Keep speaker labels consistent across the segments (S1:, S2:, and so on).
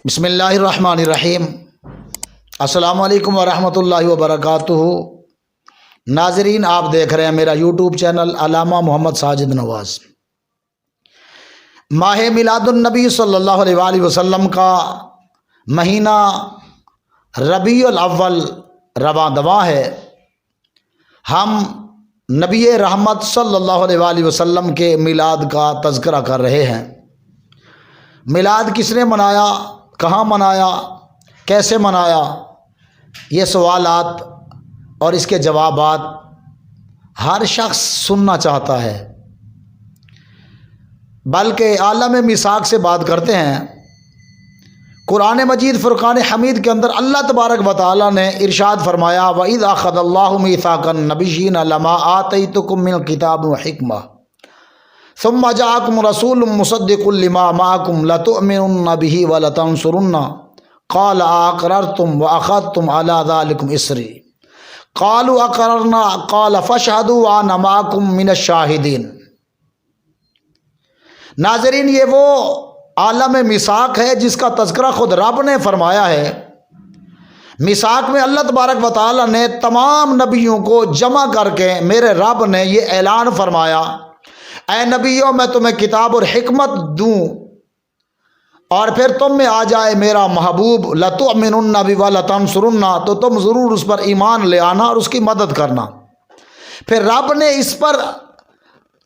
S1: بسم اللہ الرحمن الرحیم۔ السلام علیکم ورحمۃ اللہ وبرکاتہ۔ ناظرین، آپ دیکھ رہے ہیں میرا یوٹیوب چینل علامہ محمد ساجد نواز۔ ماہ میلاد النبی صلی اللہ علیہ وآلہ وسلم کا مہینہ ربیع الاول رواں دواں ہے۔ ہم نبی رحمت صلی اللہ علیہ وآلہ وسلم کے میلاد کا تذکرہ کر رہے ہیں۔ میلاد کس نے منایا، کہاں منایا، کیسے منایا، یہ سوالات اور اس کے جوابات ہر شخص سننا چاہتا ہے، بلکہ عالم میثاق سے بات کرتے ہیں۔ قرآن مجید فرقان حمید کے اندر اللہ تبارک و تعالیٰ نے ارشاد فرمایا وَإِذْ أَخَذَ اللَّهُ مِيثَاقَ النَّبِيِّينَ لَمَا آتَيْتُكُم مِّنَ الْكِتَابِ وَالْحِكْمَةِ ثُمَّ جَاءَكُمْ رَسُولٌ مُّصَدِّقٌ لِّمَا مَعَكُمْ لَتُؤْمِنُنَّ بِهِ وَلَتَنصُرُنَّهُ قَالَ أَأَقْرَرْتُمْ وَأَخَذْتُمْ عَلَىٰ ذَلِكُمْ إِصْرِي قَالُوا أَقْرَرْنَا قَالَ فَاشْهَدُوا وَأَنَا مَعَكُمْ مِنَ الشَّاهِدِينَ۔ ناظرین، یہ وہ عالم میثاق ہے جس کا تذکرہ خود رب نے فرمایا ہے۔ میثاق میں اللہ تبارک و تعالیٰ نے تمام نبیوں کو جمع کر کے میرے رب نے یہ اعلان فرمایا، اے نبیوں، میں تمہیں کتاب اور حکمت دوں اور پھر تم میں آ جائے میرا محبوب لَتُؤْمِنُنَّ بِهِ وَلَتَنصُرُنَّهُ، تو تم ضرور اس پر ایمان لے آنا اور اس کی مدد کرنا۔ پھر رب نے اس پر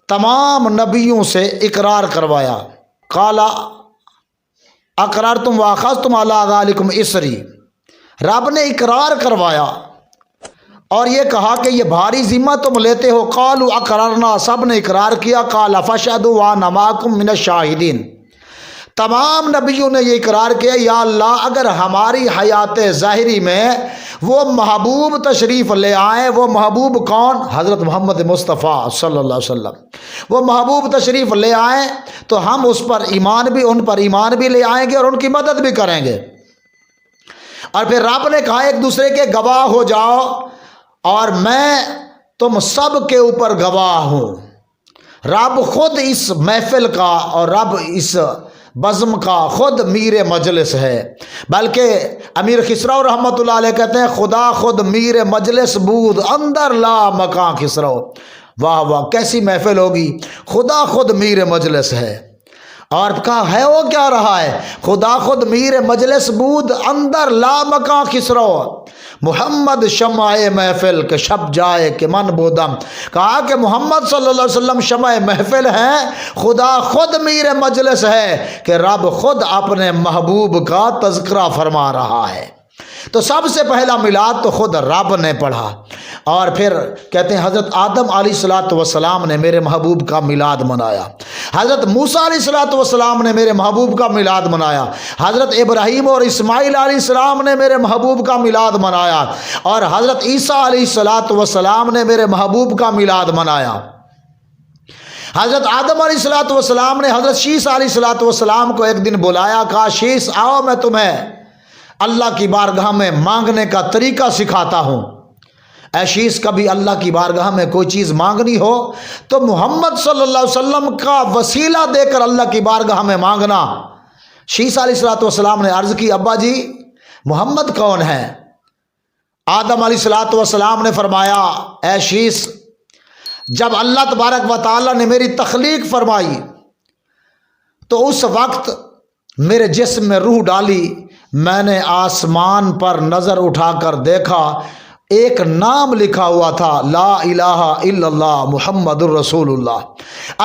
S1: تمام نبیوں سے اقرار کروایا، قَالَ أَقْرَرْتُمْ وَأَخَذْتُمْ عَلَىٰ ذَلِكُمْ إِصْرِي، رب نے اقرار کروایا اور یہ کہا کہ یہ بھاری ذمہ تم لیتے ہو۔ قَالُوا أَقْرَرْنَا، سب نے اقرار کیا۔ قَالَ فَاشْهَدُوا وَأَنَا مَعَكُمْ مِنَ الشَّاهِدِينَ، تمام نبیوں نے یہ اقرار کیا، یا اللہ اگر ہماری حیات ظاہری میں وہ محبوب تشریف لے آئیں، وہ محبوب کون؟ حضرت محمد مصطفیٰ صلی اللہ علیہ وسلم، وہ محبوب تشریف لے آئیں تو ہم اس پر ایمان بھی، ان پر ایمان بھی لے آئیں گے اور ان کی مدد بھی کریں گے۔ اور پھر رب نے کہا ایک دوسرے کے گواہ ہو جاؤ اور میں تم سب کے اوپر گواہ ہوں۔ رب خود اس محفل کا اور رب اس بزم کا خود میر مجلس ہے، بلکہ امیر خسرو رحمۃ اللہ علیہ کہتے ہیں خدا خود میر مجلس بود اندر لا مکان خسرو۔ واہ واہ، کیسی محفل ہوگی، خدا خود میر مجلس ہے۔ اور کہا ہے وہ کیا رہا ہے، خدا خود میر مجلس بود اندر لا مکان خسرو، محمد شمع محفل کے شب جائے کہ من بودم۔ کہا کہ محمد صلی اللہ علیہ وسلم شمع محفل ہیں، خدا خود میر مجلس ہے کہ رب خود اپنے محبوب کا تذکرہ فرما رہا ہے۔ تو سب سے پہلا میلاد تو خود رب نے پڑھا، اور پھر کہتے ہیں حضرت آدم علیہ الصلوۃ والسلام نے میرے محبوب کا میلاد منایا، حضرت موسیٰ علیہ الصلوۃ والسلام نے میرے محبوب کا میلاد منایا، حضرت ابراہیم اور اسماعیل علیہ السلام نے میرے محبوب کا میلاد منایا، اور حضرت عیسیٰ علیہ الصلوۃ والسلام نے میرے محبوب کا میلاد منایا۔ حضرت آدم علیہ الصلوۃ والسلام نے حضرت شیس علیہ الصلوۃ والسلام کو ایک دن بلایا، کہا شیس آؤ میں تمہیں اللہ کی بارگاہ میں مانگنے کا طریقہ سکھاتا ہوں۔ اے شیس، کبھی اللہ کی بارگاہ میں کوئی چیز مانگنی ہو تو محمد صلی اللہ علیہ وسلم کا وسیلہ دے کر اللہ کی بارگاہ میں مانگنا۔ شیس علیہ الصلوۃ والسلام نے عرض کی ابا جی محمد کون ہے؟ آدم علیہ الصلوۃ والسلام نے فرمایا اے شیس، جب اللہ تبارک و تعالیٰ نے میری تخلیق فرمائی تو اس وقت میرے جسم میں روح ڈالی، میں نے آسمان پر نظر اٹھا کر دیکھا، ایک نام لکھا ہوا تھا لا الہ الا اللہ محمد الرسول اللہ،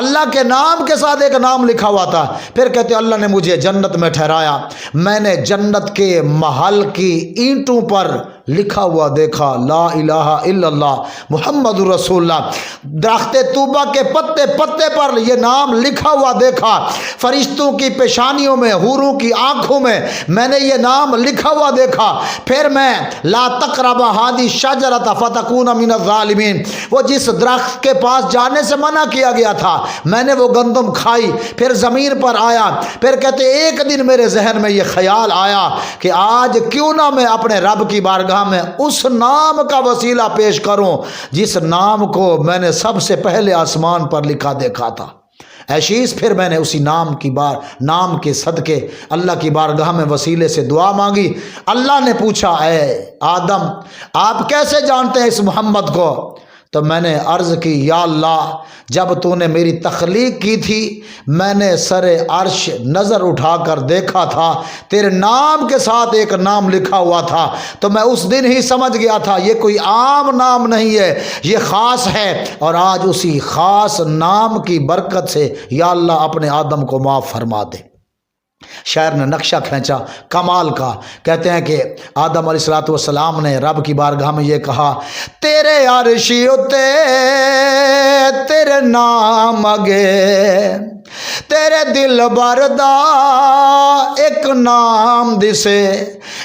S1: اللہ کے نام کے ساتھ ایک نام لکھا ہوا تھا۔ پھر کہتے اللہ نے مجھے جنت میں ٹھہرایا، میں نے جنت کے محل کی اینٹوں پر لکھا ہوا دیکھا لا الہ الا اللہ محمد الرسول اللہ، درخت طوبہ کے پتے پتے پر یہ نام لکھا ہوا دیکھا، فرشتوں کی پیشانیوں میں، حوروں کی آنکھوں میں میں نے یہ نام لکھا ہوا دیکھا۔ پھر میں لا تقرب ہذه الشجرة فتكون من الظالمین، وہ جس درخت کے پاس جانے سے منع کیا گیا تھا میں نے وہ گندم کھائی، پھر زمین پر آیا۔ پھر کہتے ایک دن میرے ذہن میں یہ خیال آیا کہ آج کیوں نہ میں اپنے رب کی بارگاہ میں اس نام کا وسیلہ پیش کروں جس نام کو میں نے سب سے پہلے آسمان پر لکھا دیکھا تھا۔ اے شیس پھر میں نے اسی نام کے صدقے اللہ کی بارگاہ میں وسیلے سے دعا مانگی۔ اللہ نے پوچھا اے آدم آپ کیسے جانتے ہیں اس محمد کو؟ تو میں نے عرض کی یا اللہ جب تو نے میری تخلیق کی تھی میں نے سر عرش نظر اٹھا کر دیکھا تھا تیرے نام کے ساتھ ایک نام لکھا ہوا تھا، تو میں اس دن ہی سمجھ گیا تھا یہ کوئی عام نام نہیں ہے، یہ خاص ہے، اور آج اسی خاص نام کی برکت سے یا اللہ اپنے آدم کو معاف فرما دے۔ شاعر نے نقشہ کھینچا کمال کا، کہتے ہیں کہ آدم علیہ السلام نے رب کی بارگاہ میں یہ کہا تیرے عرشی اتے تیرے نام اگے تیرے دل بردا ایک نام دسے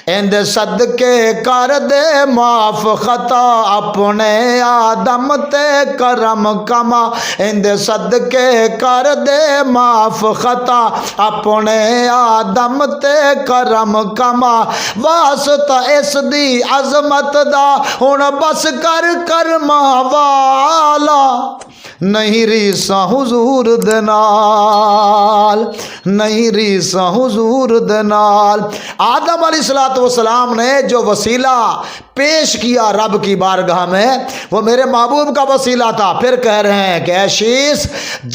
S1: اند صدقے کر دے معاف خطا اپنے آدم تے کرم کما اند صدقے کر دے معاف خطا اپنے آدم تے کرم کما واسطہ اس دی عظمت دا ہن بس کر کرما والا نہیں ریساں حضور دے نال نہیں ریساں حضور دے نال۔ آدم علیہ السلام نے جو وسیلہ پیش کیا رب کی بارگاہ میں وہ میرے محبوب کا وسیلہ تھا۔ پھر کہہ رہے ہیں کہ اے شیس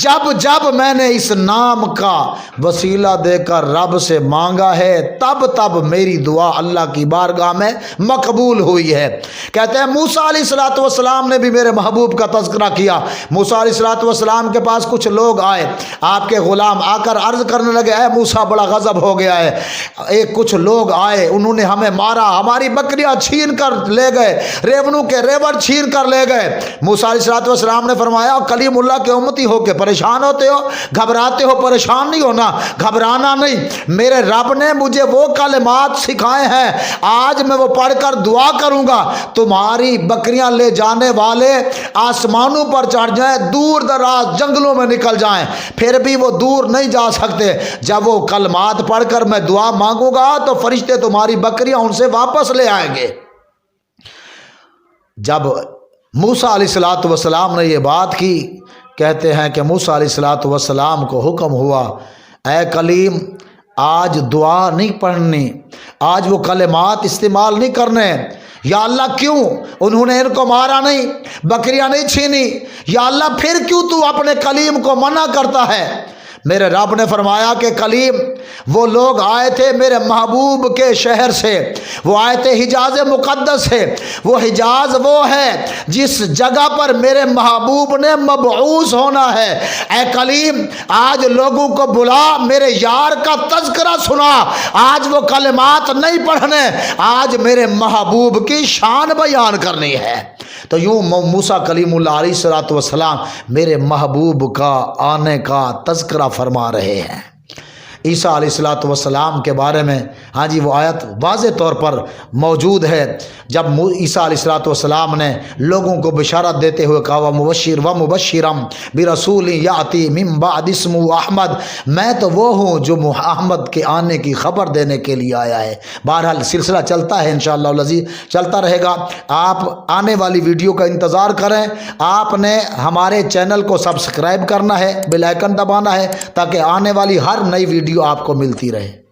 S1: جب میں نے اس نام کا وسیلہ دے کر رب سے مانگا ہے تب میری دعا اللہ کی بارگاہ میں مقبول ہوئی ہے۔ کہتے ہیں موسیٰ علیہ السلام نے بھی میرے محبوب کا تذکرہ کیا۔ موسیٰ علیہ السلام کے پاس کچھ لوگ آئے، آپ کے غلام آ کر عرض کرنے لگے اے موسیٰ بڑا غضب ہو گیا ہے، کچھ لوگ آئے انہوں نے ہمیں مارا، ہماری بکریاں چھین کر لے گئے، ریونوں کے ریوڑ چھین کر لے گئے۔ موسیٰ علیہ السلام نے فرمایا کلیم اللہ کے امتی ہو کے پریشان ہوتے ہو، گھبراتے ہو، پریشان نہیں ہونا، گھبرانا نہیں، میرے رب نے مجھے وہ کلمات سکھائے ہیں آج میں وہ پڑھ کر دعا کروں گا تمہاری بکریاں لے جانے والے آسمانوں پر چڑھ جائیں، دور دراز جنگلوں میں نکل جائیں، پھر بھی وہ دور نہیں جا سکتے، جب وہ کلمات پڑھ کر میں دعا مانگوں گا تو فرشتے تمہاری بکریاں ان سے واپس لے آئیں گے۔ جب موسیٰ علیہ السلام نے یہ بات کی، کہتے ہیں کہ موسیٰ علیہ السلام کو حکم ہوا اے کلیم آج دعا نہیں پڑھنی، آج وہ کلمات استعمال نہیں کرنے۔ یا اللہ کیوں؟ انہوں نے ان کو مارا نہیں، بکریاں نہیں چھینی، یا اللہ پھر کیوں تو اپنے کلیم کو منع کرتا ہے؟ میرے رب نے فرمایا کہ کلیم وہ لوگ آئے تھے میرے محبوب کے شہر سے، وہ آئے تھے حجاز مقدس سے، وہ حجاز وہ ہے جس جگہ پر میرے محبوب نے مبعوث ہونا ہے۔ اے کلیم آج لوگوں کو بلا، میرے یار کا تذکرہ سنا، آج وہ کلمات نہیں پڑھنے، آج میرے محبوب کی شان بیان کرنی ہے۔ تو یوں موسیٰ کلیم اللہ علیہ السلام میرے محبوب کا آنے کا تذکرہ فرما رہے ہیں۔ عیسیٰ علیہ السلام کے بارے میں ہاں جی وہ آیت واضح طور پر موجود ہے، جب عیسیٰ علیہ السلام نے لوگوں کو بشارت دیتے ہوئے کہا وَمُبَشِّرًا بِرَسُولٍ يَأْتِي مِن بَعْدِ اسْمُهُ احمد، میں تو وہ ہوں جو محمد کے آنے کی خبر دینے کے لیے آیا ہے۔ بہرحال سلسلہ چلتا ہے انشاءاللہ العزیز، چلتا رہے گا، آپ آنے والی ویڈیو کا انتظار کریں۔ آپ نے ہمارے چینل کو سبسکرائب کرنا ہے، بیل آئیکن دبانا ہے تاکہ آنے والی ہر نئی ویڈیو آپ کو ملتی رہے۔